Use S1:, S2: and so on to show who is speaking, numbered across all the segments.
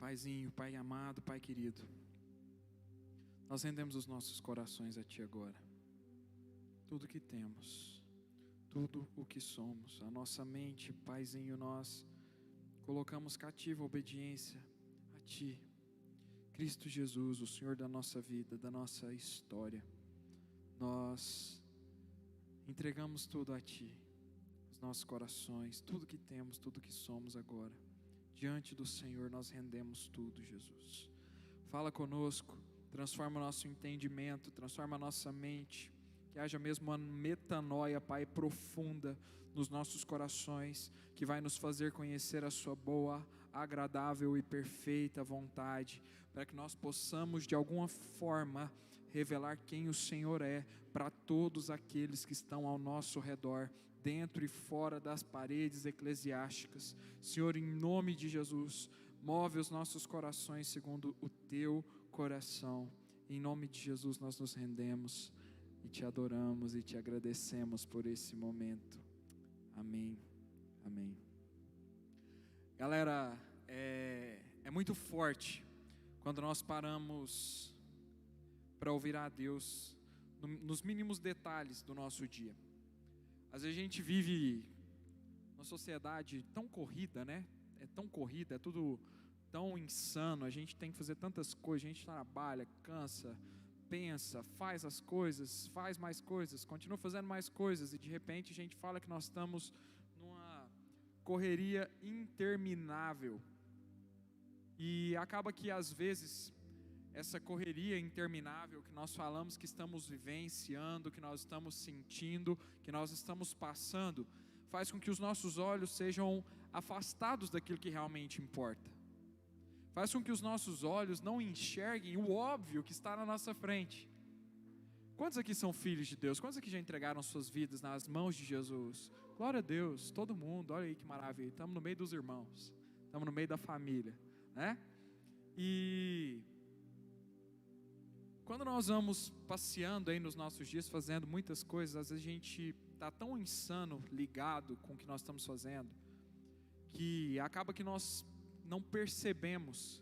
S1: Paizinho, Pai amado, Pai querido, nós rendemos os nossos corações a Ti agora. Tudo que temos, tudo o que somos, a nossa mente, Paizinho, nós colocamos cativa a obediência a Ti. Cristo Jesus, o Senhor da nossa vida, da nossa história. Nós entregamos tudo a Ti, os nossos corações, tudo que temos, tudo que somos agora. Diante do Senhor nós rendemos tudo, Jesus. Fala conosco, transforma o nosso entendimento, transforma a nossa mente, que haja mesmo uma metanoia, Pai, profunda nos nossos corações, que vai nos fazer conhecer a Sua boa, agradável e perfeita vontade, para que nós possamos de alguma forma revelar quem o Senhor é para todos aqueles que estão ao nosso redor, dentro e fora das paredes eclesiásticas. Senhor, em nome de Jesus, move os nossos corações segundo o Teu coração. Em nome de Jesus nós nos rendemos e Te adoramos e Te agradecemos por esse momento. Amém, amém. Galera, é muito forte quando nós paramos para ouvir a Deus nos mínimos detalhes do nosso dia. Às vezes a gente vive uma sociedade tão corrida, né? É tão corrida, é tudo tão insano, a gente tem que fazer tantas coisas, a gente trabalha, cansa, pensa, faz as coisas, faz mais coisas, continua fazendo mais coisas e de repente a gente fala que nós estamos numa correria interminável e acaba que às vezes essa correria interminável que nós falamos que estamos vivenciando, que nós estamos sentindo, que nós estamos passando, faz com que os nossos olhos sejam afastados daquilo que realmente importa. Faz com que os nossos olhos não enxerguem o óbvio que está na nossa frente. Quantos aqui são filhos de Deus? Quantos aqui já entregaram suas vidas nas mãos de Jesus? Glória a Deus, todo mundo, olha aí que maravilha. Estamos no meio dos irmãos, estamos no meio da família, né? E quando nós vamos passeando aí nos nossos dias, fazendo muitas coisas, às vezes a gente está tão insano, ligado com o que nós estamos fazendo, que acaba que nós não percebemos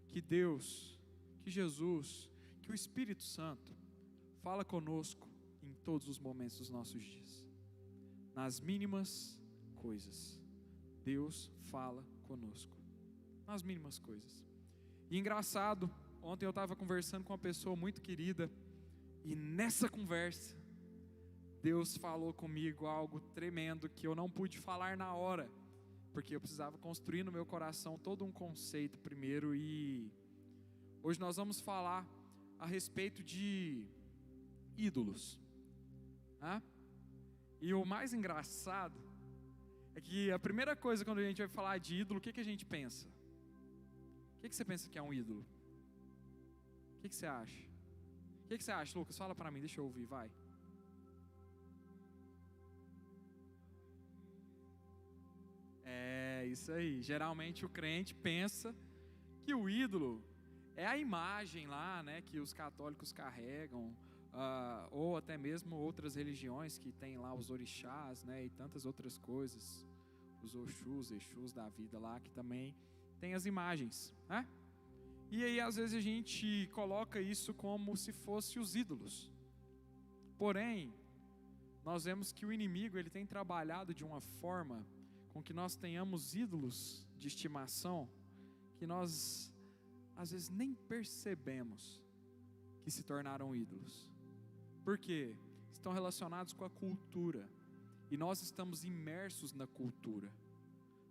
S1: que Deus, que Jesus, que o Espírito Santo fala conosco em todos os momentos dos nossos dias. Nas mínimas coisas, Deus fala conosco. Nas mínimas coisas. E engraçado, ontem eu estava conversando com uma pessoa muito querida, e nessa conversa, Deus falou comigo algo tremendo que eu não pude falar na hora, porque eu precisava construir no meu coração todo um conceito primeiro, e hoje nós vamos falar a respeito de ídolos. E o mais engraçado é que a primeira coisa quando a gente vai falar de ídolo, o que a gente pensa? O que você pensa que é um ídolo? O que você acha? O que você acha, Lucas? Fala para mim, deixa eu ouvir, vai. É isso aí. Geralmente o crente pensa que o ídolo é a imagem lá, né, que os católicos carregam, ou até mesmo outras religiões que tem lá os orixás, né, e tantas outras coisas, os Oxus, Exus da vida lá, que também tem as imagens, né? E aí às vezes a gente coloca isso como se fosse os ídolos. Porém, nós vemos que o inimigo ele tem trabalhado de uma forma com que nós tenhamos ídolos de estimação que nós às vezes nem percebemos que se tornaram ídolos. Por quê? Estão relacionados com a cultura. E nós estamos imersos na cultura.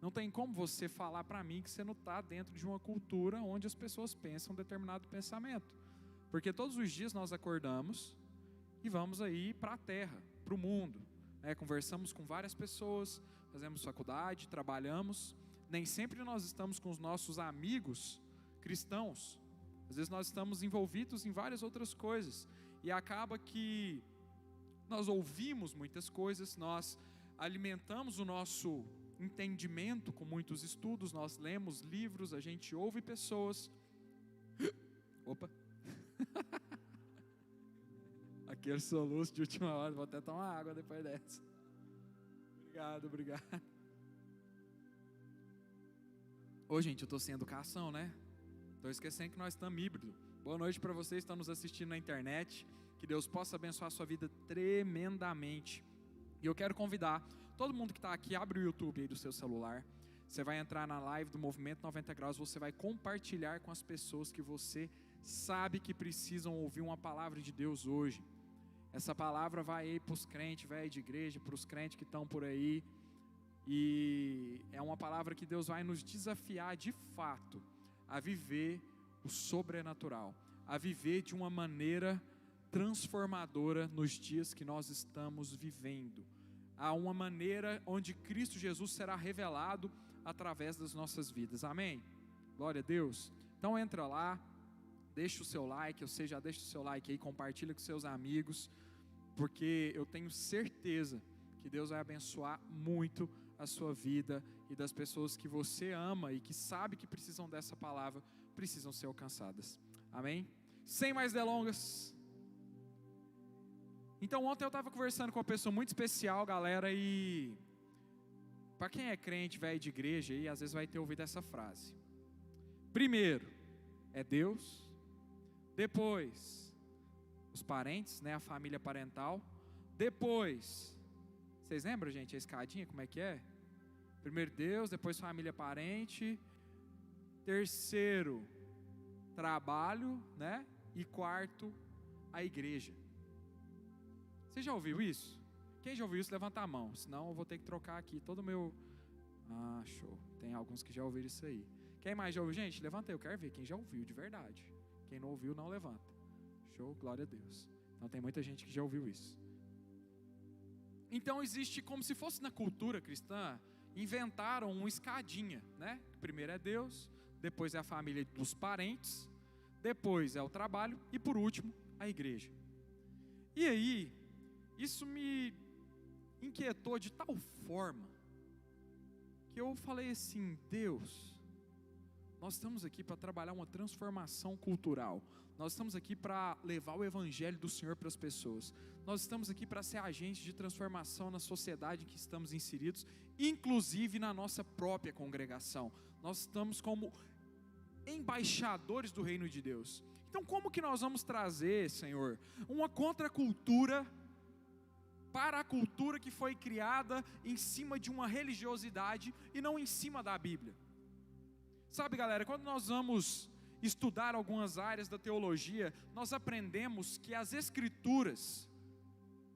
S1: Não tem como você falar para mim que você não está dentro de uma cultura onde as pessoas pensam um determinado pensamento. Porque todos os dias nós acordamos e vamos aí para a terra, para o mundo. Conversamos com várias pessoas, fazemos faculdade, trabalhamos. Nem sempre nós estamos com os nossos amigos cristãos. Às vezes nós estamos envolvidos em várias outras coisas. E acaba que nós ouvimos muitas coisas, nós alimentamos o nosso entendimento com muitos estudos, nós lemos livros, a gente ouve pessoas. Opa! Aquele soluço de última hora, vou até tomar água depois dessa. Obrigado. Ô gente, eu estou sem educação, né? Estou esquecendo que nós estamos híbrido. Boa noite para vocês que estão nos assistindo na internet. Que Deus possa abençoar a sua vida tremendamente. E eu quero convidar todo mundo que está aqui, abre o YouTube aí do seu celular. Você vai entrar na live do Movimento 90 Graus, você vai compartilhar com as pessoas que você sabe que precisam ouvir uma palavra de Deus hoje. Essa palavra vai aí para os crentes, velho de igreja, para os crentes que estão por aí. E é uma palavra que Deus vai nos desafiar de fato a viver o sobrenatural, a viver de uma maneira transformadora nos dias que nós estamos vivendo. Há uma maneira onde Cristo Jesus será revelado através das nossas vidas. Amém? Glória a Deus. Então entra lá, deixa o seu like, você já deixa o seu like aí, compartilha com seus amigos, porque eu tenho certeza que Deus vai abençoar muito a sua vida e das pessoas que você ama e que sabe que precisam dessa palavra, precisam ser alcançadas. Amém? Sem mais delongas. Então ontem eu estava conversando com uma pessoa muito especial, galera, e para quem é crente, velho de igreja, aí, às vezes vai ter ouvido essa frase. Primeiro é Deus, depois os parentes, né, a família parental, depois, vocês lembram, gente, a escadinha, como é que é? Primeiro Deus, depois família, parente, terceiro, trabalho, né, e quarto, a igreja. Você já ouviu isso? Quem já ouviu isso, levanta a mão, senão eu vou ter que trocar aqui todo o meu... Ah, show, tem alguns que já ouviram isso aí. Quem mais já ouviu? Gente, levanta aí, eu quero ver quem já ouviu de verdade. Quem não ouviu, não levanta. Show, glória a Deus. Então tem muita gente que já ouviu isso. Então existe, como se fosse na cultura cristã, inventaram uma escadinha, né? Primeiro é Deus, depois é a família dos parentes, depois é o trabalho e por último a igreja. E aí, isso me inquietou de tal forma que eu falei assim: Deus, nós estamos aqui para trabalhar uma transformação cultural. Nós estamos aqui para levar o evangelho do Senhor para as pessoas. Nós estamos aqui para ser agentes de transformação na sociedade em que estamos inseridos, inclusive na nossa própria congregação. Nós estamos como embaixadores do reino de Deus. Então como que nós vamos trazer, Senhor, uma contracultura para a cultura que foi criada em cima de uma religiosidade e não em cima da Bíblia? Sabe, galera, quando nós vamos estudar algumas áreas da teologia, nós aprendemos que as escrituras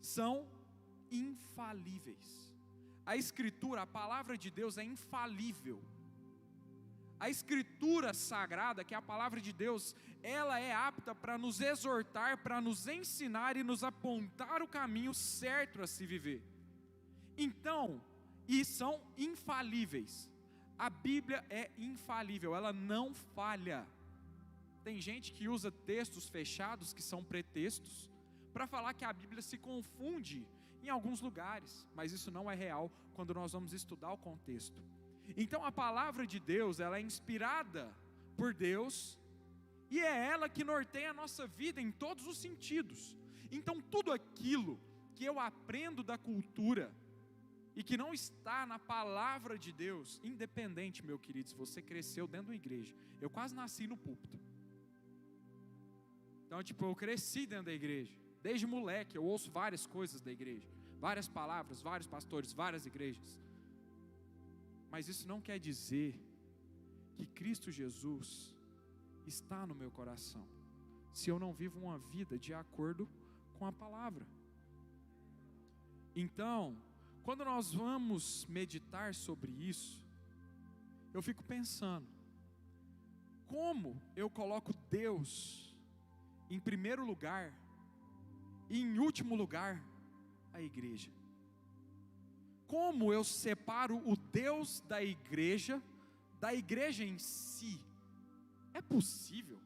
S1: são infalíveis. A escritura, a palavra de Deus é infalível. A escritura sagrada, que é a palavra de Deus, ela é apta para nos exortar, para nos ensinar e nos apontar o caminho certo a se viver. Então, e são infalíveis. A Bíblia é infalível, ela não falha. Tem gente que usa textos fechados, que são pretextos, para falar que a Bíblia se confunde em alguns lugares, mas isso não é real quando nós vamos estudar o contexto. Então a palavra de Deus, ela é inspirada por Deus, e é ela que norteia a nossa vida em todos os sentidos. Então tudo aquilo que eu aprendo da cultura, e que não está na palavra de Deus, independente, meu querido, se você cresceu dentro da igreja, eu quase nasci no púlpito. Então, eu cresci dentro da igreja, desde moleque, eu ouço várias coisas da igreja, várias palavras, vários pastores, várias igrejas. Mas isso não quer dizer que Cristo Jesus está no meu coração, se eu não vivo uma vida de acordo com a palavra. Então, quando nós vamos meditar sobre isso, eu fico pensando, como eu coloco Deus em primeiro lugar e em último lugar a igreja? Como eu separo o Deus da igreja em si? É possível?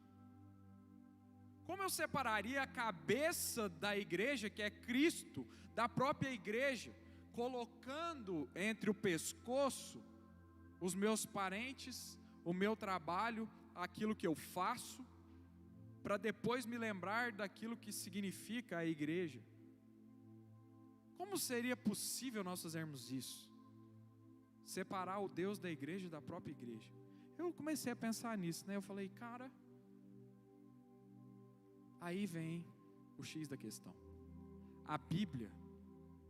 S1: Como eu separaria a cabeça da igreja, que é Cristo, da própria igreja, colocando entre o pescoço os meus parentes, o meu trabalho, aquilo que eu faço, para depois me lembrar daquilo que significa a igreja? Como seria possível nós fazermos isso? Separar o Deus da igreja da própria igreja? eu comecei a pensar nisso, né? Eu falei, cara, aí vem o X da questão. A Bíblia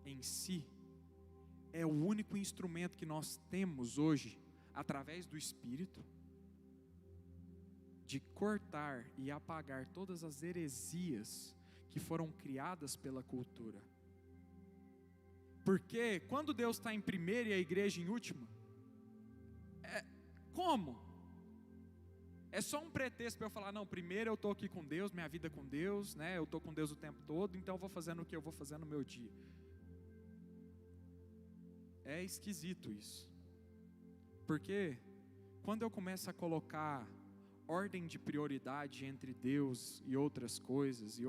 S1: em si é o único instrumento que nós temos hoje, através do Espírito, de cortar e apagar todas as heresias que foram criadas pela cultura. Porque quando Deus está em primeiro e a igreja em última, como? É só um pretexto para eu falar, não, primeiro eu estou aqui com Deus, minha vida com Deus, né? Eu estou com Deus o tempo todo, então eu vou fazendo o que eu vou fazendo no meu dia. É esquisito isso. Porque quando eu começo a colocar ordem de prioridade entre Deus e outras coisas,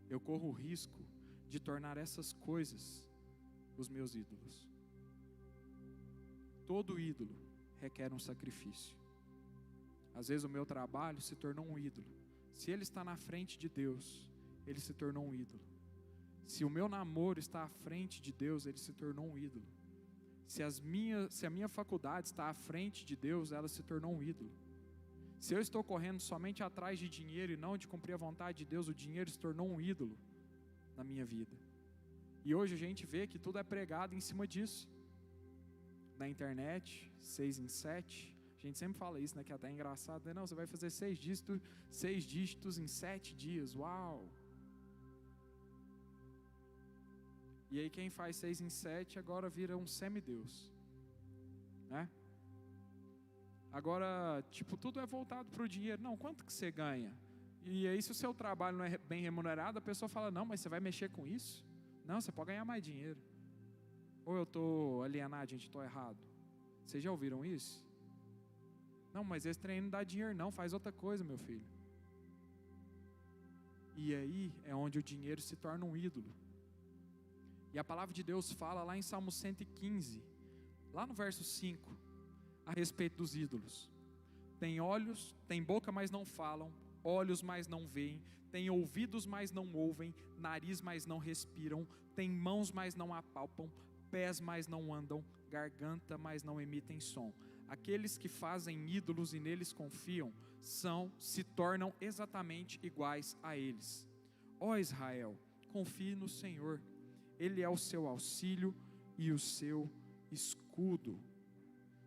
S1: eu corro o risco de tornar essas coisas os meus ídolos. Todo ídolo requer um sacrifício. Às vezes o meu trabalho se tornou um ídolo. Se ele está na frente de Deus, ele se tornou um ídolo. Se o meu namoro está à frente de Deus, ele se tornou um ídolo. Se a minha faculdade está à frente de Deus, ela se tornou um ídolo. Se eu estou correndo somente atrás de dinheiro e não de cumprir a vontade de Deus, o dinheiro se tornou um ídolo na minha vida. E hoje a gente vê que tudo é pregado em cima disso. Na internet, 6 em 7, a gente sempre fala isso, né, que é até engraçado, né? Não, você vai fazer 6 dígitos em 7 dias, uau! E aí quem faz 6 em 7 agora vira um semideus, né? Agora, tudo é voltado para o dinheiro. Não, quanto que você ganha? E aí se o seu trabalho não é bem remunerado, a pessoa fala, não, mas você vai mexer com isso? Não, você pode ganhar mais dinheiro. Ou eu estou alienado, gente, estou errado. Vocês já ouviram isso? Não, mas esse trem não dá dinheiro não, faz outra coisa, meu filho. E aí é onde o dinheiro se torna um ídolo. E a palavra de Deus fala lá em Salmo 115, lá no verso 5, a respeito dos ídolos. Tem olhos, tem boca, mas não falam, olhos, mas não veem, tem ouvidos, mas não ouvem, nariz, mas não respiram, tem mãos, mas não apalpam, pés, mas não andam, garganta, mas não emitem som. Aqueles que fazem ídolos e neles confiam, se tornam exatamente iguais a eles. Ó Israel, confie no Senhor, Ele é o seu auxílio e o seu escudo.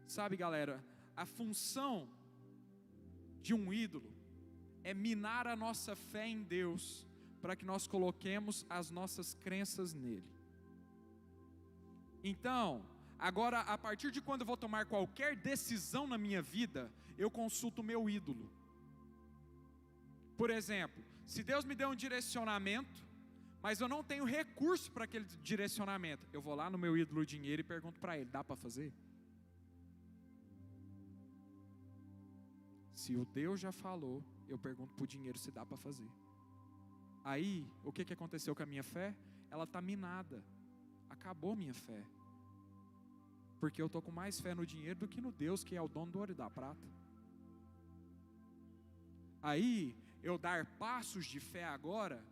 S1: Sabe, galera, a função de um ídolo é minar a nossa fé em Deus, para que nós coloquemos as nossas crenças nele. Então, agora, a partir de quando eu vou tomar qualquer decisão na minha vida, eu consulto o meu ídolo. Por exemplo, se Deus me deu um direcionamento, mas eu não tenho recurso para aquele direcionamento, eu vou lá no meu ídolo dinheiro e pergunto para ele, dá para fazer? Se o Deus já falou, eu pergunto para o dinheiro se dá para fazer. Aí, o que aconteceu com a minha fé? Ela está minada. Acabou minha fé. Porque eu estou com mais fé no dinheiro do que no Deus, que é o dono do ouro e da prata. Aí, eu dar passos de fé agora,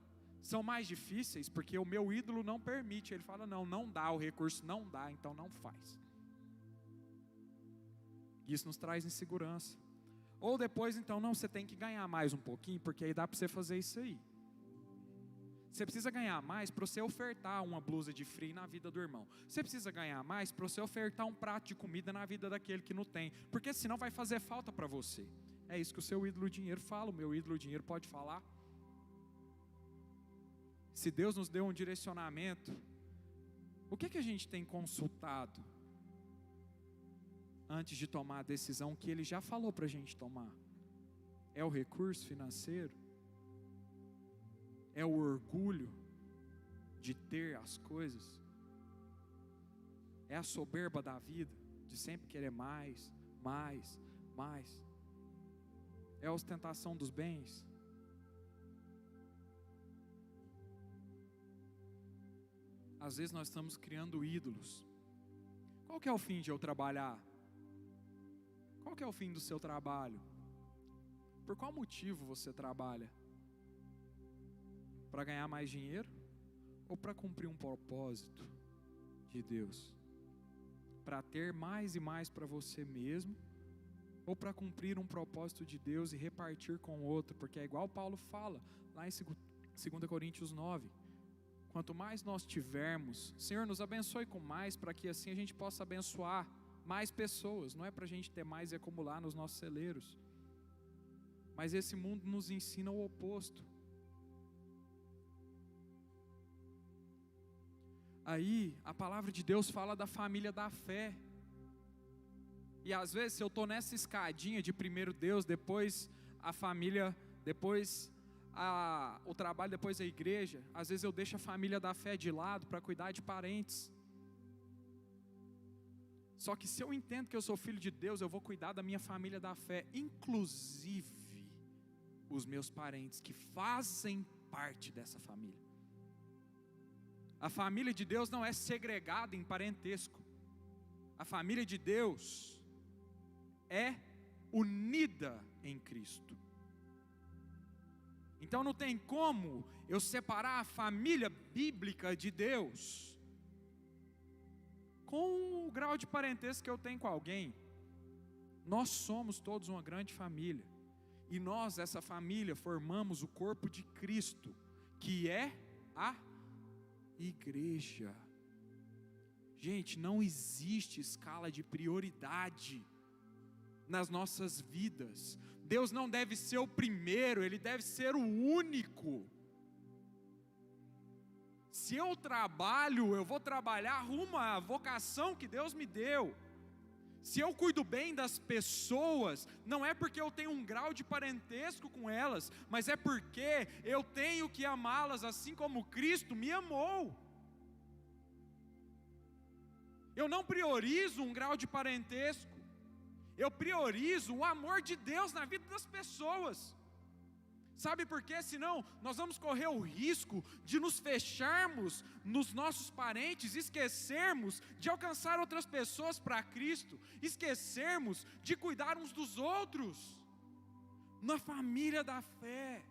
S1: são mais difíceis, porque o meu ídolo não permite. Ele fala, não dá, o recurso não dá, então não faz. Isso nos traz insegurança. Ou depois, então, não, você tem que ganhar mais um pouquinho, porque aí dá para você fazer isso aí. Você precisa ganhar mais para você ofertar uma blusa de frio na vida do irmão. Você precisa ganhar mais para você ofertar um prato de comida na vida daquele que não tem. Porque senão vai fazer falta para você. É isso que o seu ídolo dinheiro fala, o meu ídolo dinheiro pode falar. Se Deus nos deu um direcionamento, o que a gente tem consultado antes de tomar a decisão que Ele já falou para a gente tomar? É o recurso financeiro? É o orgulho de ter as coisas? É a soberba da vida, de sempre querer mais, mais, mais? É a ostentação dos bens? Às vezes nós estamos criando ídolos. Qual que é o fim de eu trabalhar? Qual que é o fim do seu trabalho? Por qual motivo você trabalha? Para ganhar mais dinheiro? Ou para cumprir um propósito de Deus? Para ter mais e mais para você mesmo? ou para cumprir um propósito de Deus e repartir com o outro, porque é igual Paulo fala lá em 2 Coríntios 9, quanto mais nós tivermos, Senhor, nos abençoe com mais, para que assim a gente possa abençoar mais pessoas, não é para a gente ter mais e acumular nos nossos celeiros, mas esse mundo nos ensina o oposto. Aí a palavra de Deus fala da família da fé, e às vezes se eu estou nessa escadinha de primeiro Deus, depois a família, depois o trabalho, depois a igreja, às vezes eu deixo a família da fé de lado para cuidar de parentes. Só que se eu entendo que eu sou filho de Deus, eu vou cuidar da minha família da fé, inclusive os meus parentes que fazem parte dessa família. A família de Deus não é segregada em parentesco. A família de Deus é unida em Cristo. Então não tem como eu separar a família bíblica de Deus com o grau de parentesco que eu tenho com alguém. Nós somos todos uma grande família, e nós, essa família, formamos o corpo de Cristo, que é a igreja. Gente, não existe escala de prioridade nas nossas vidas. Deus não deve ser o primeiro, Ele deve ser o único. Se eu trabalho, eu vou trabalhar rumo à vocação que Deus me deu. Se eu cuido bem das pessoas, não é porque eu tenho um grau de parentesco com elas, mas é porque eu tenho que amá-las assim como Cristo me amou. Eu não priorizo um grau de parentesco, eu priorizo o amor de Deus na vida das pessoas. Sabe por quê? Senão nós vamos correr o risco de nos fecharmos nos nossos parentes, esquecermos de alcançar outras pessoas para Cristo, esquecermos de cuidar uns dos outros, na família da fé.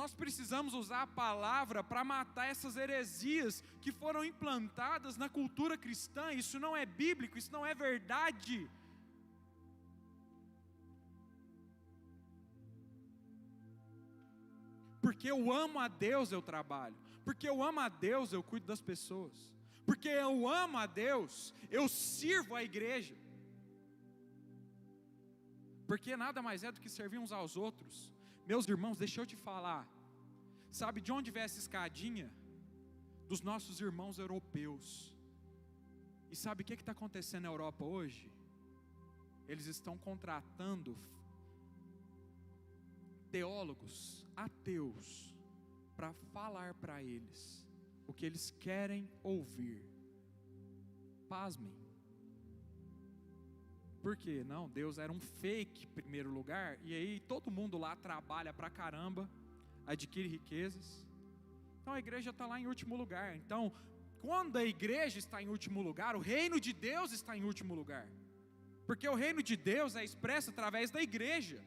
S1: Nós precisamos usar a palavra para matar essas heresias que foram implantadas na cultura cristã. Isso não é bíblico, isso não é verdade. Porque eu amo a Deus eu trabalho, porque eu amo a Deus eu cuido das pessoas, porque eu amo a Deus eu sirvo a igreja, porque nada mais é do que servir uns aos outros. Meus irmãos, deixa eu te falar, sabe de onde vem essa escadinha? Dos nossos irmãos europeus. E sabe o que está acontecendo na Europa hoje? Eles estão contratando teólogos ateus para falar para eles o que eles querem ouvir. Pasmem. Por quê? Não, Deus era um fake em primeiro lugar, e aí todo mundo lá trabalha pra caramba, adquire riquezas. Então a igreja está lá em último lugar. Então, quando a igreja está em último lugar, o reino de Deus está em último lugar, porque o reino de Deus é expresso através da igreja.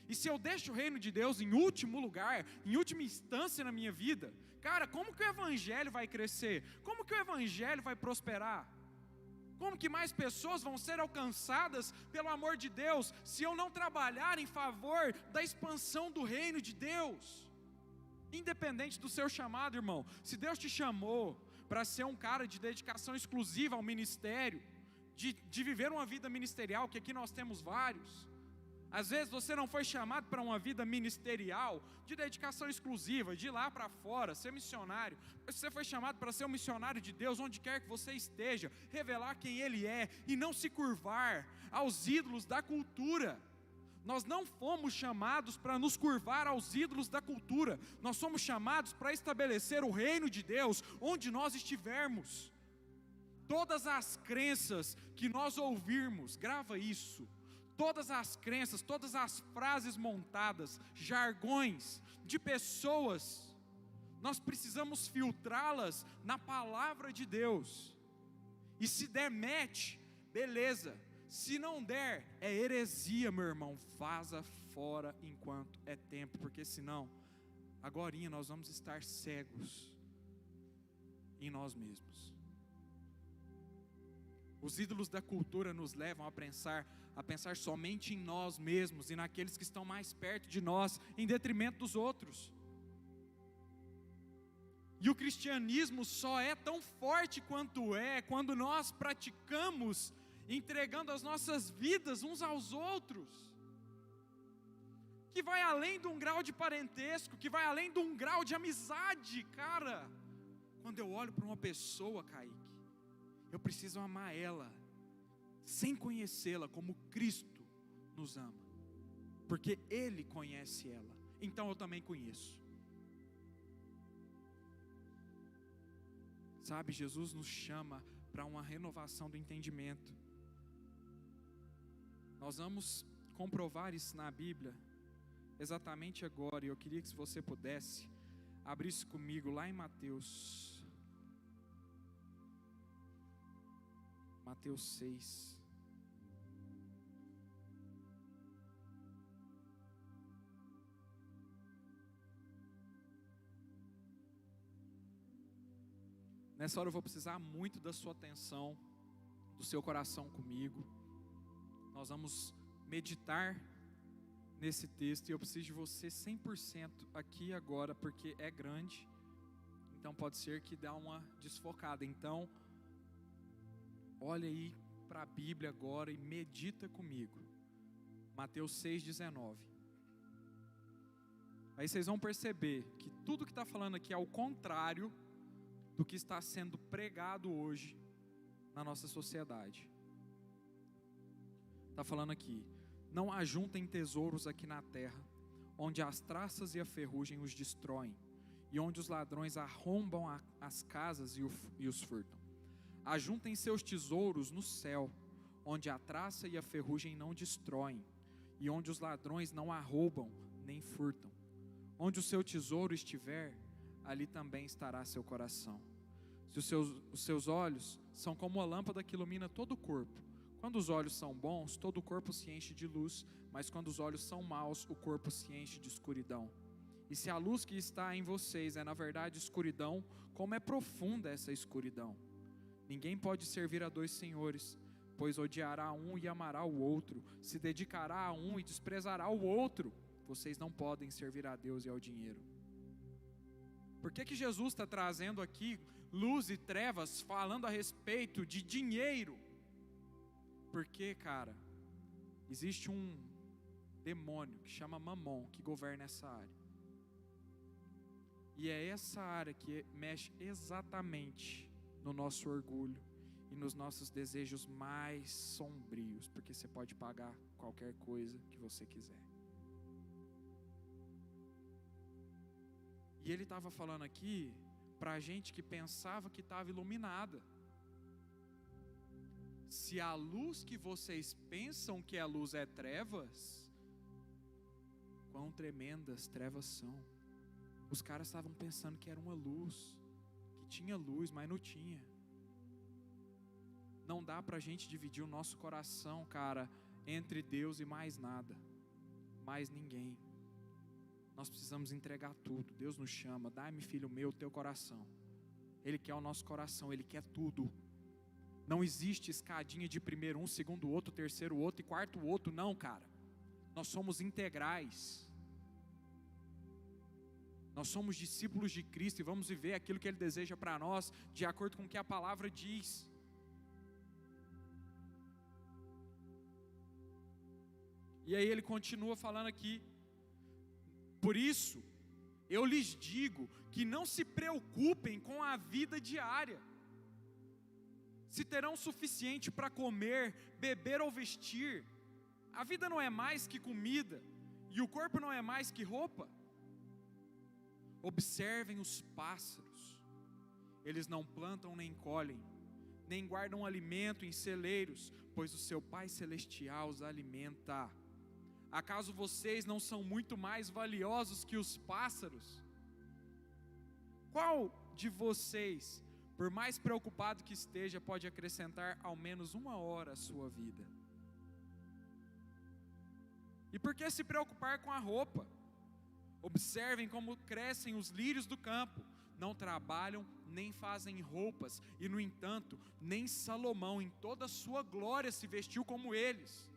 S1: E se eu deixo o reino de Deus em último lugar, em última instância na minha vida, cara, como que o evangelho vai crescer? Como que o evangelho vai prosperar? Como que mais pessoas vão ser alcançadas pelo amor de Deus, se eu não trabalhar em favor da expansão do reino de Deus? Independente do seu chamado, irmão, se Deus te chamou para ser um cara de dedicação exclusiva ao ministério, de viver uma vida ministerial, que aqui nós temos vários. Às vezes você não foi chamado para uma vida ministerial, de dedicação exclusiva, de ir lá para fora, ser missionário. Você foi chamado para ser um missionário de Deus, onde quer que você esteja, revelar quem Ele é, e não se curvar aos ídolos da cultura. Nós não fomos chamados para nos curvar aos ídolos da cultura, nós somos chamados para estabelecer o reino de Deus, onde nós estivermos. Todas as crenças que nós ouvirmos, grava isso, todas as crenças, todas as frases montadas, jargões de pessoas, nós precisamos filtrá-las na palavra de Deus. E se der match, beleza. Se não der, é heresia, meu irmão. Vaza fora enquanto é tempo, porque senão, agorinha nós vamos estar cegos em nós mesmos. Os ídolos da cultura nos levam a pensar somente em nós mesmos e naqueles que estão mais perto de nós, em detrimento dos outros. E o cristianismo só é tão forte quanto é quando nós praticamos, entregando as nossas vidas uns aos outros, que vai além de um grau de parentesco, que vai além de um grau de amizade. Cara, quando eu olho para uma pessoa, Kaique, eu preciso amar ela, sem conhecê-la, como Cristo nos ama, porque Ele conhece ela, então eu também conheço. Sabe, Jesus nos chama para uma renovação do entendimento. Nós vamos comprovar isso na Bíblia, exatamente agora, e eu queria que, se você pudesse, abrisse comigo lá em Mateus 6. Nessa hora eu vou precisar muito da sua atenção, do seu coração comigo. Nós vamos meditar nesse texto, e eu preciso de você 100% aqui agora, porque é grande, então pode ser que dê uma desfocada. Então, olha aí para a Bíblia agora e medita comigo. Mateus 6,19. Aí vocês vão perceber que tudo que está falando aqui é ao contrário do que está sendo pregado hoje na nossa sociedade. Está falando aqui: não ajuntem tesouros aqui na terra, onde as traças e a ferrugem os destroem, e onde os ladrões arrombam as casas e os furtam. Ajuntem seus tesouros no céu, onde a traça e a ferrugem não destroem, e onde os ladrões não arrombam nem furtam. Onde o seu tesouro estiver, ali também estará seu coração. Se os seus olhos são como a lâmpada que ilumina todo o corpo, quando os olhos são bons, todo o corpo se enche de luz, mas quando os olhos são maus, o corpo se enche de escuridão. E se a luz que está em vocês é na verdade escuridão, como é profunda essa escuridão? Ninguém pode servir a dois senhores, pois odiará um e amará o outro, se dedicará a um e desprezará o outro. Vocês não podem servir a Deus e ao dinheiro. Por que Jesus está trazendo aqui luz e trevas, falando a respeito de dinheiro? Porque, cara, existe um demônio que chama Mamon, que governa essa área. E é essa área que mexe exatamente no nosso orgulho e nos nossos desejos mais sombrios, porque você pode pagar qualquer coisa que você quiser. E ele estava falando aqui para a gente que pensava que estava iluminada. Se a luz que vocês pensam que a luz é trevas, quão tremendas trevas são. Os caras estavam pensando que era uma luz, que tinha luz, mas não tinha. Não dá para a gente dividir o nosso coração, cara, entre Deus e mais nada, mais ninguém. Nós precisamos entregar tudo. Deus nos chama: dai-me, filho meu, o teu coração. Ele quer o nosso coração, Ele quer tudo. Não existe escadinha de primeiro um, segundo outro, terceiro outro e quarto outro, não, cara. Nós somos integrais. Nós somos discípulos de Cristo e vamos viver aquilo que Ele deseja para nós, de acordo com o que a palavra diz. E aí ele continua falando aqui: por isso, eu lhes digo que não se preocupem com a vida diária, se terão o suficiente para comer, beber ou vestir. A vida não é mais que comida, e o corpo não é mais que roupa. Observem os pássaros, eles não plantam nem colhem, nem guardam alimento em celeiros, pois o seu Pai Celestial os alimenta. Acaso vocês não são muito mais valiosos que os pássaros? Qual de vocês, por mais preocupado que esteja, pode acrescentar ao menos 1 hora à sua vida? E por que se preocupar com a roupa? Observem como crescem os lírios do campo, não trabalham nem fazem roupas, e no entanto, nem Salomão em toda a sua glória se vestiu como eles.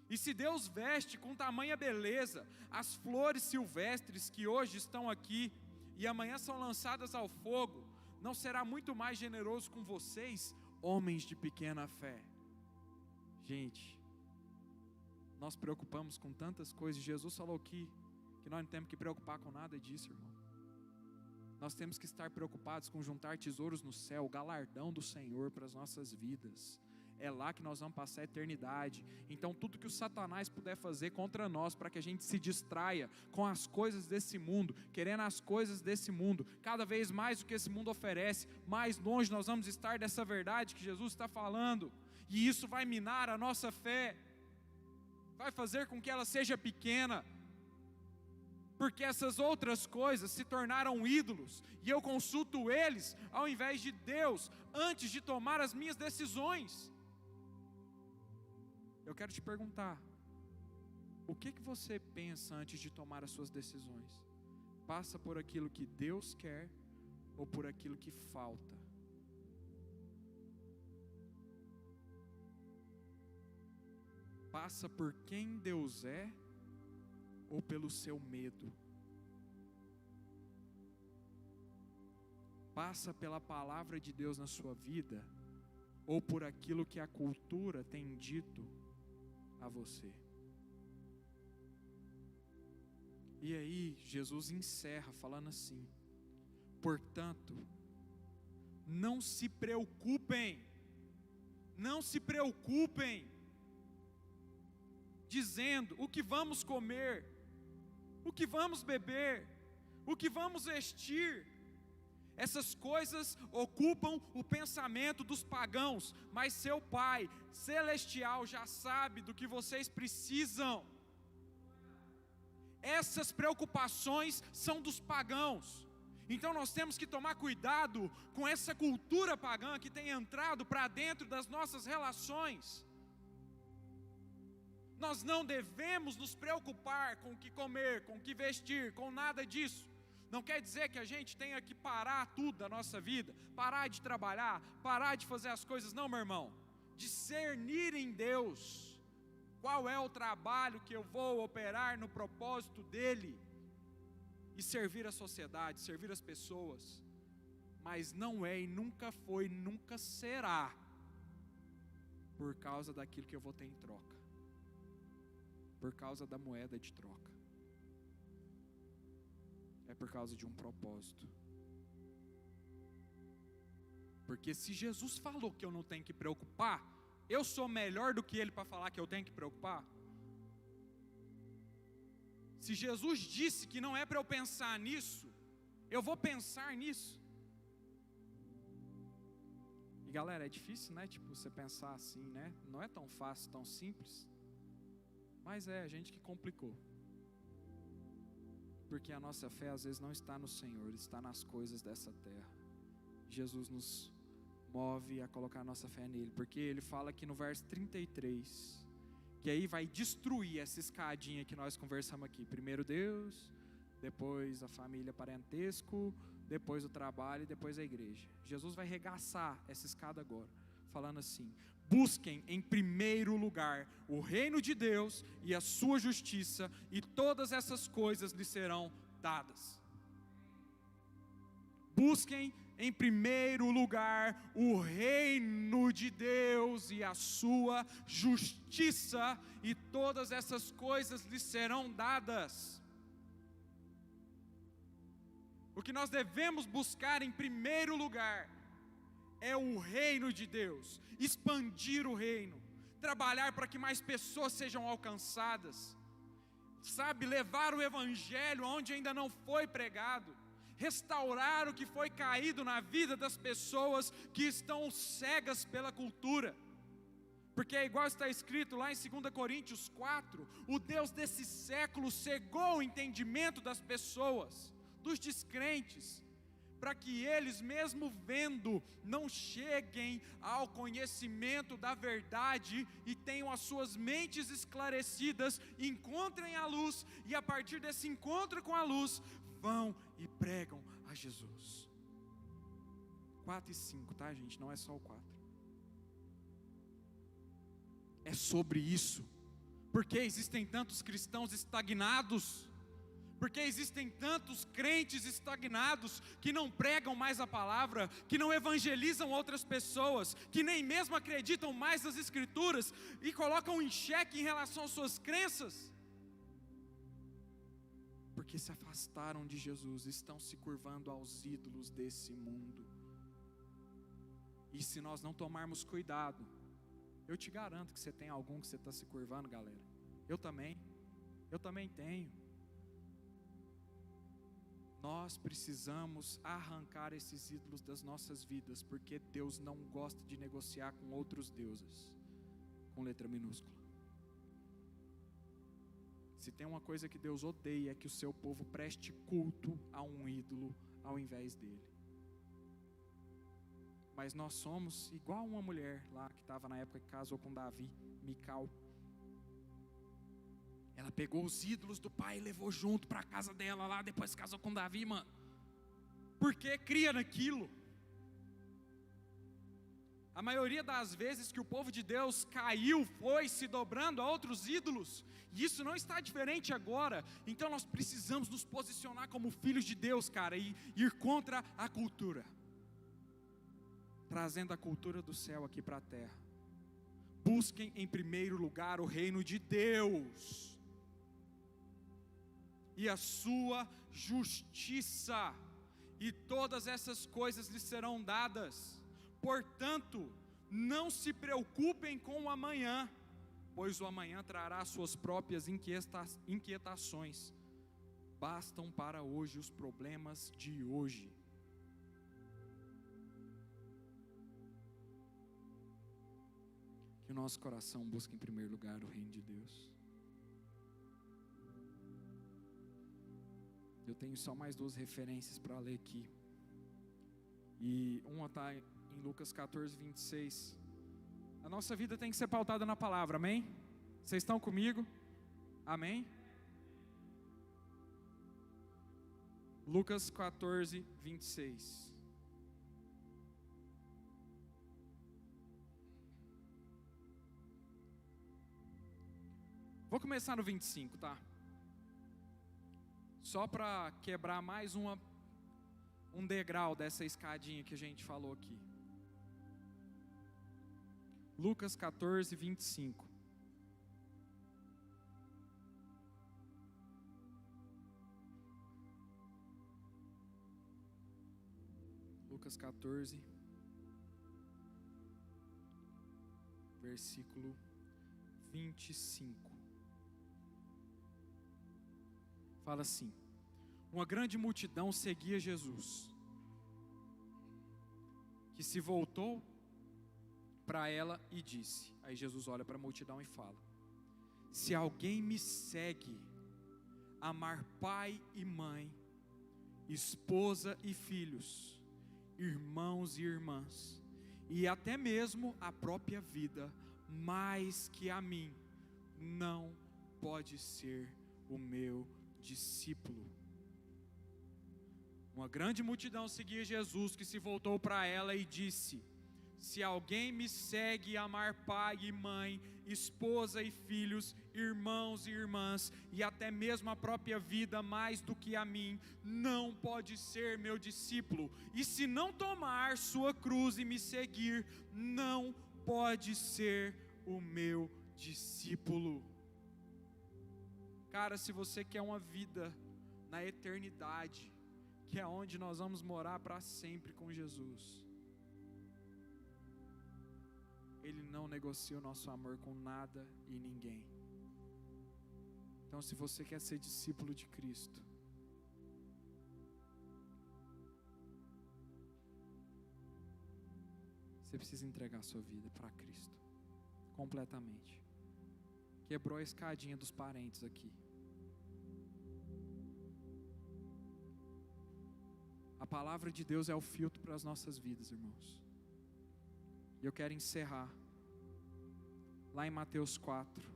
S1: E se Deus veste com tamanha beleza as flores silvestres que hoje estão aqui e amanhã são lançadas ao fogo, não será muito mais generoso com vocês, homens de pequena fé? Gente, nós preocupamos com tantas coisas. Jesus falou que nós não temos que preocupar com nada disso, irmão. Nós temos que estar preocupados com juntar tesouros no céu, o galardão do Senhor para as nossas vidas. É lá que nós vamos passar a eternidade. Então tudo que o Satanás puder fazer contra nós, para que a gente se distraia com as coisas desse mundo, querendo as coisas desse mundo, cada vez mais o que esse mundo oferece, mais longe nós vamos estar dessa verdade que Jesus está falando. E isso vai minar a nossa fé, vai fazer com que ela seja pequena, porque essas outras coisas se tornaram ídolos, e eu consulto eles ao invés de Deus, antes de tomar as minhas decisões. Eu quero te perguntar, o que você pensa antes de tomar as suas decisões? Passa por aquilo que Deus quer, ou por aquilo que falta? Passa por quem Deus é, ou pelo seu medo? Passa pela palavra de Deus na sua vida, ou por aquilo que a cultura tem dito a você? E aí Jesus encerra falando assim: portanto, não se preocupem, dizendo o que vamos comer, o que vamos beber, o que vamos vestir. Essas coisas ocupam o pensamento dos pagãos, mas seu Pai celestial já sabe do que vocês precisam. Essas preocupações são dos pagãos. Então nós temos que tomar cuidado com essa cultura pagã que tem entrado para dentro das nossas relações. Nós não devemos nos preocupar com o que comer, com o que vestir, com nada disso. Não quer dizer que a gente tenha que parar tudo da nossa vida, parar de trabalhar, parar de fazer as coisas, não, meu irmão. Discernir em Deus qual é o trabalho que eu vou operar no propósito dEle, e servir a sociedade, servir as pessoas, mas não é e nunca foi, nunca será por causa daquilo que eu vou ter em troca, por causa da moeda de troca. É por causa de um propósito. Porque se Jesus falou que eu não tenho que preocupar, eu sou melhor do que Ele para falar que eu tenho que preocupar? Se Jesus disse que não é para eu pensar nisso, eu vou pensar nisso. E galera, é difícil, né? Tipo, você pensar assim, né? Não é tão fácil, tão simples. Mas é a gente que complicou. Porque a nossa fé às vezes não está no Senhor, está nas coisas dessa terra. Jesus nos move a colocar a nossa fé nele, porque ele fala aqui no verso 33, que aí vai destruir essa escadinha que nós conversamos aqui. Primeiro Deus, depois a família, parentesco, depois o trabalho e depois a igreja. Jesus vai regaçar essa escada agora, falando assim: busquem em primeiro lugar o reino de Deus e a sua justiça, e todas essas coisas lhes serão dadas. Busquem em primeiro lugar o reino de Deus e a sua justiça, e todas essas coisas lhes serão dadas. O que nós devemos buscar em primeiro lugar é o reino de Deus, expandir o reino, trabalhar para que mais pessoas sejam alcançadas, sabe, levar o evangelho onde ainda não foi pregado, restaurar o que foi caído na vida das pessoas que estão cegas pela cultura, porque é igual está escrito lá em 2 Coríntios 4, o Deus desse século cegou o entendimento das pessoas, dos descrentes, para que eles, mesmo vendo, não cheguem ao conhecimento da verdade e tenham as suas mentes esclarecidas, encontrem a luz, e a partir desse encontro com a luz, vão e pregam a Jesus. 4 e 5, tá, gente? Não é só o 4. É sobre isso. Porque existem tantos cristãos estagnados? Porque existem tantos crentes estagnados que não pregam mais a palavra, que não evangelizam outras pessoas, que nem mesmo acreditam mais nas Escrituras e colocam em xeque em relação às suas crenças? Porque se afastaram de Jesus, estão se curvando aos ídolos desse mundo. E se nós não tomarmos cuidado, eu te garanto que você tem algum que você está se curvando, galera. Eu também tenho. Nós precisamos arrancar esses ídolos das nossas vidas, porque Deus não gosta de negociar com outros deuses, com letra minúscula. Se tem uma coisa que Deus odeia, é que o seu povo preste culto a um ídolo ao invés dele. Mas nós somos igual uma mulher lá que estava na época que casou com Davi, Mical. Ela pegou os ídolos do pai e levou junto para a casa dela lá, depois casou com Davi, mano. Porque cria naquilo. A maioria das vezes que o povo de Deus caiu, foi se dobrando a outros ídolos. E isso não está diferente agora. Então nós precisamos nos posicionar como filhos de Deus, cara, e ir contra a cultura. Trazendo a cultura do céu aqui para a terra. Busquem em primeiro lugar o reino de Deus e a sua justiça, e todas essas coisas lhes serão dadas. Portanto, não se preocupem com o amanhã, pois o amanhã trará suas próprias inquietações. Bastam para hoje os problemas de hoje. Que o nosso coração busque em primeiro lugar o reino de Deus. Eu tenho só mais 2 referências para ler aqui. E uma está em Lucas 14, 26. A nossa vida tem que ser pautada na palavra, amém? Vocês estão comigo? Amém? Lucas 14, 26. Vou começar no 25, tá? Só para quebrar mais um degrau dessa escadinha que a gente falou aqui. Lucas 14, 25. Lucas 14, versículo 25. Fala assim: uma grande multidão seguia Jesus, que se voltou para ela e disse. Aí Jesus olha para a multidão e fala: se alguém me segue, amar pai e mãe, esposa e filhos, irmãos e irmãs, e até mesmo a própria vida, mais que a mim, não pode ser o meu discípulo. Uma grande multidão seguia Jesus, que se voltou para ela e disse: se alguém me segue, amar pai e mãe, esposa e filhos, irmãos e irmãs, e até mesmo a própria vida mais do que a mim, não pode ser meu discípulo. E se não tomar sua cruz e me seguir, não pode ser o meu discípulo. Cara, se você quer uma vida na eternidade, que é onde nós vamos morar para sempre com Jesus, Ele não negocia o nosso amor com nada e ninguém. Então, se você quer ser discípulo de Cristo, você precisa entregar a sua vida para Cristo, completamente. Quebrou a escadinha dos parentes aqui. A palavra de Deus é o filtro para as nossas vidas, irmãos. E eu quero encerrar lá em Mateus 4.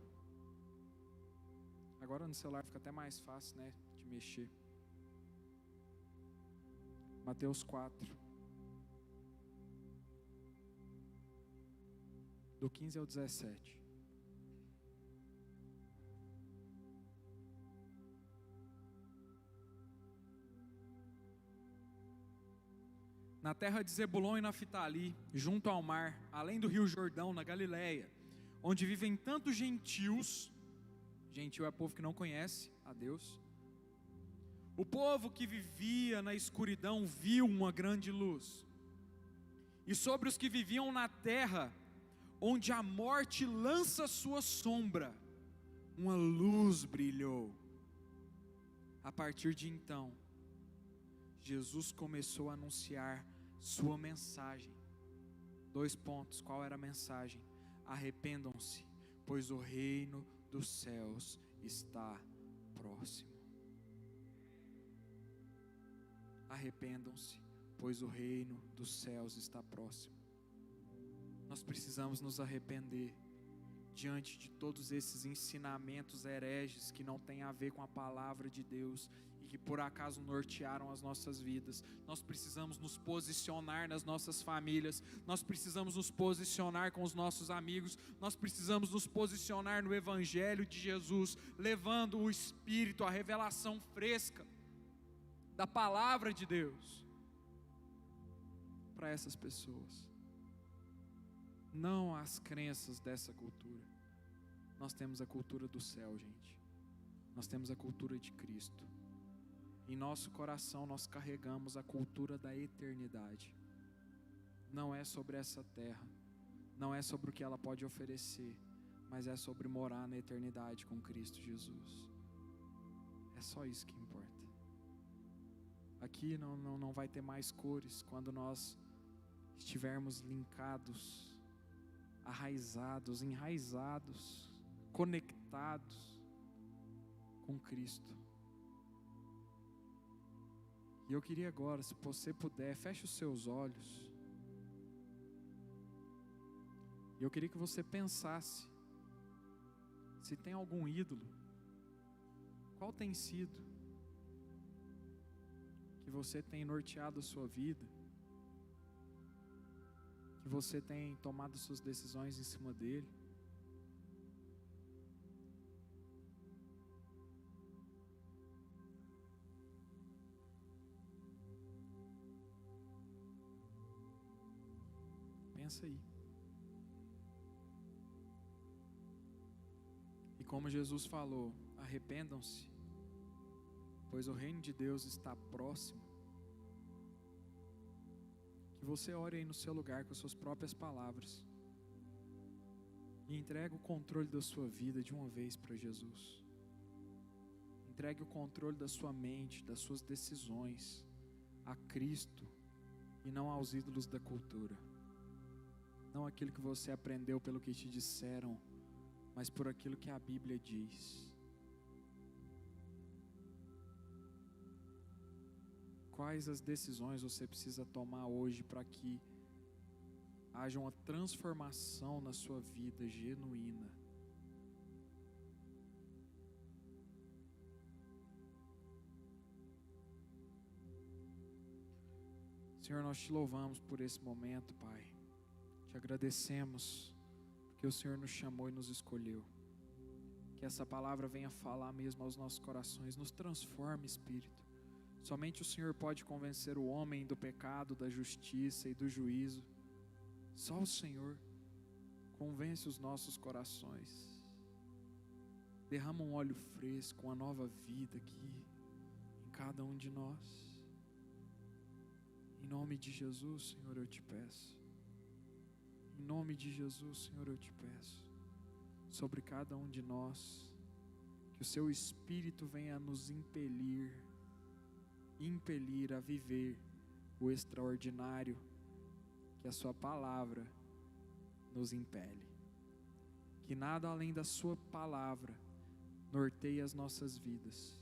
S1: Agora no celular fica até mais fácil, né, de mexer. Mateus 4, do 15 ao 17. Na terra de Zebulon e Naftali, junto ao mar, além do rio Jordão, na Galileia, onde vivem tantos gentios, gentil é povo que não conhece a Deus, o povo que vivia na escuridão viu uma grande luz, e sobre os que viviam na terra, onde a morte lança sua sombra, uma luz brilhou. A partir de então, Jesus começou a anunciar sua mensagem. 2 pontos, qual era a mensagem? Arrependam-se, pois o reino dos céus está próximo. Arrependam-se, pois o reino dos céus está próximo. Nós precisamos nos arrepender diante de todos esses ensinamentos hereges que não têm a ver com a palavra de Deus e que por acaso nortearam as nossas vidas. Nós precisamos nos posicionar nas nossas famílias, nós precisamos nos posicionar com os nossos amigos, nós precisamos nos posicionar no Evangelho de Jesus, levando o Espírito, a revelação fresca da palavra de Deus para essas pessoas. Não as crenças dessa cultura. Nós temos a cultura do céu, gente. Nós temos a cultura de Cristo. Em nosso coração nós carregamos a cultura da eternidade. Não é sobre essa terra, não é sobre o que ela pode oferecer, mas é sobre morar na eternidade com Cristo Jesus. É só isso que importa. Aqui não vai ter mais cores quando nós estivermos linkados, enraizados, conectados com Cristo. E eu queria agora, se você puder, feche os seus olhos. E eu queria que você pensasse, se tem algum ídolo, qual tem sido, que você tem norteado a sua vida, que você tem tomado suas decisões em cima dele. Pensa aí. E como Jesus falou, arrependam-se, pois o reino de Deus está próximo. Que você ore aí no seu lugar com as suas próprias palavras e entregue o controle da sua vida de uma vez para Jesus. Entregue o controle da sua mente, das suas decisões a Cristo e não aos ídolos da cultura. Não aquilo que você aprendeu pelo que te disseram, mas por aquilo que a Bíblia diz. Quais as decisões você precisa tomar hoje para que haja uma transformação na sua vida genuína? Senhor, nós te louvamos por esse momento, Pai. Te agradecemos porque o Senhor nos chamou e nos escolheu. Que essa palavra venha falar mesmo aos nossos corações. Nos transforme, Espírito. Somente o Senhor pode convencer o homem do pecado, da justiça e do juízo. Só o Senhor convence os nossos corações. Derrama um óleo fresco, uma nova vida aqui em cada um de nós. Em nome de Jesus, Senhor, eu te peço. Em nome de Jesus, Senhor, eu te peço. Sobre cada um de nós, que o seu Espírito venha nos impelir a viver o extraordinário que a sua palavra nos impele. Que nada além da sua palavra norteie as nossas vidas.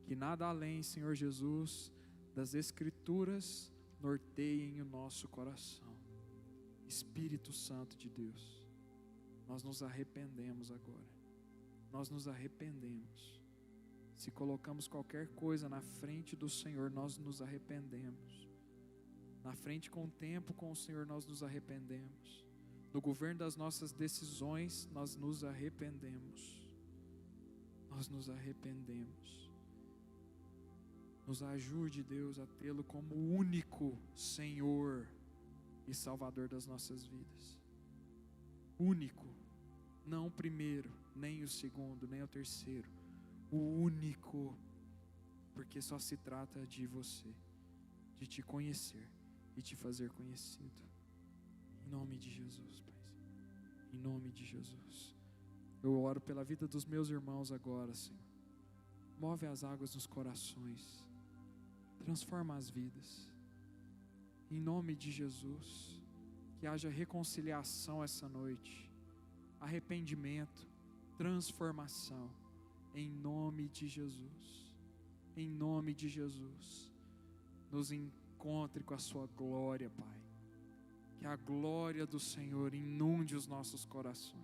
S1: Que nada além, Senhor Jesus, das Escrituras norteiem o nosso coração. Espírito Santo de Deus, nós nos arrependemos agora. Nós nos arrependemos. Se colocamos qualquer coisa na frente do Senhor, nós nos arrependemos. Na frente com o tempo, com o Senhor, nós nos arrependemos. No governo das nossas decisões, nós nos arrependemos. Nós nos arrependemos. Nos ajude, Deus, a tê-lo como o único Senhor e Salvador das nossas vidas. Único, não o primeiro, nem o segundo, nem o terceiro. O único, porque só se trata de você, de te conhecer e te fazer conhecido. Em nome de Jesus, Pai. Em nome de Jesus. Eu oro pela vida dos meus irmãos agora, Senhor. Move as águas nos corações. Transforma as vidas. Em nome de Jesus. Que haja reconciliação essa noite. Arrependimento. Transformação. Em nome de Jesus. Em nome de Jesus. Nos encontre com a sua glória, Pai. Que a glória do Senhor inunde os nossos corações.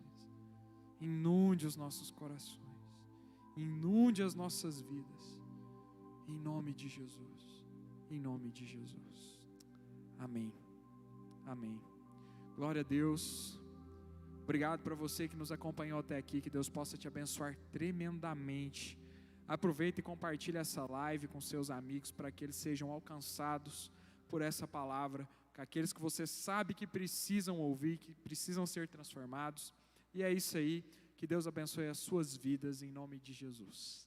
S1: Inunde os nossos corações. Inunde as nossas vidas. Em nome de Jesus. Em nome de Jesus. Amém. Amém. Glória a Deus. Obrigado para você que nos acompanhou até aqui. Que Deus possa te abençoar tremendamente. Aproveita e compartilhe essa live com seus amigos para que eles sejam alcançados por essa palavra. Com aqueles que você sabe que precisam ouvir, que precisam ser transformados. E é isso aí. Que Deus abençoe as suas vidas em nome de Jesus.